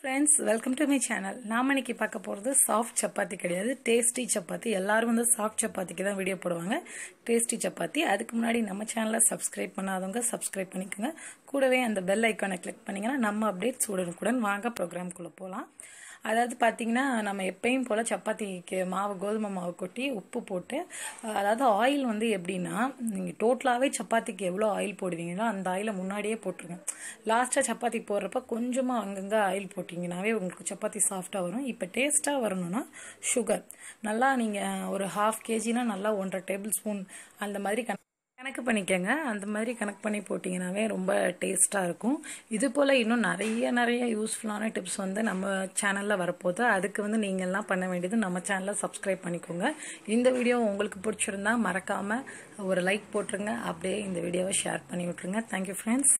Friends, welcome to my channel. நாம இன்னைக்கு பார்க்க போறது சாஃப்ட் சப்பாத்தி கிடையாது, டேஸ்டி சப்பாத்தி. எல்லாரும் வந்து சாஃப்ட் சப்பாத்திக்கு தான் வீடியோ போடுவாங்க. டேஸ்டி சப்பாத்தி. அதுக்கு முன்னாடி நம்ம சேனலை சப்ஸ்கிரைப் பண்ணாதவங்க சப்ஸ்கிரைப் பண்ணிக்கோங்க. கூடவே அந்த பெல் ஐகானை கிளிக் பண்ணீங்கன்னா நம்ம அப்டேட்ஸ் உடனுக்குடன் வாங்க ப்ரோக்ராம்குள்ள போலாம். அதாவது பார்த்தீங்கன்னா நம்ம எப்பயும் போல் சப்பாத்திக்கு மாவு கோதுமை மாவு கொட்டி உப்பு போட்டு, அதாவது ஆயில் வந்து எப்படின்னா நீங்கள் டோட்டலாகவே சப்பாத்திக்கு எவ்வளோ ஆயில் போடுவீங்களோ அந்த ஆயிலை முன்னாடியே போட்டுருங்க. லாஸ்ட்டாக சப்பாத்தி போடுறப்ப கொஞ்சமாக அங்கங்கே ஆயில் போட்டிங்கனாவே உங்களுக்கு சப்பாத்தி சாஃப்டாக வரும். இப்போ டேஸ்ட்டாக வரணும்னா சுகர் நல்லா நீங்கள் ஒரு 1/2 kg நல்லா 1.5 டேபிள் ஸ்பூன் அந்த மாதிரி கணக்கு பண்ணிக்கங்க. அந்த மாதிரி கணக்கு பண்ணி போட்டிங்கனாவே ரொம்ப டேஸ்ட்டாக இருக்கும். இது போல் இன்னும் நிறைய யூஸ்ஃபுல்லான டிப்ஸ் வந்து நம்ம சேனலில் வரப்போகுது. அதுக்கு வந்து நீங்கள்லாம் பண்ண வேண்டியது நம்ம சேனலை சப்ஸ்கிரைப் பண்ணிக்கோங்க. இந்த வீடியோ உங்களுக்கு பிடிச்சிருந்தா மறக்காமல் ஒரு லைக் போட்டுருங்க. அப்படியே இந்த வீடியோவை ஷேர் பண்ணி விட்ருங்க. Thank you friends.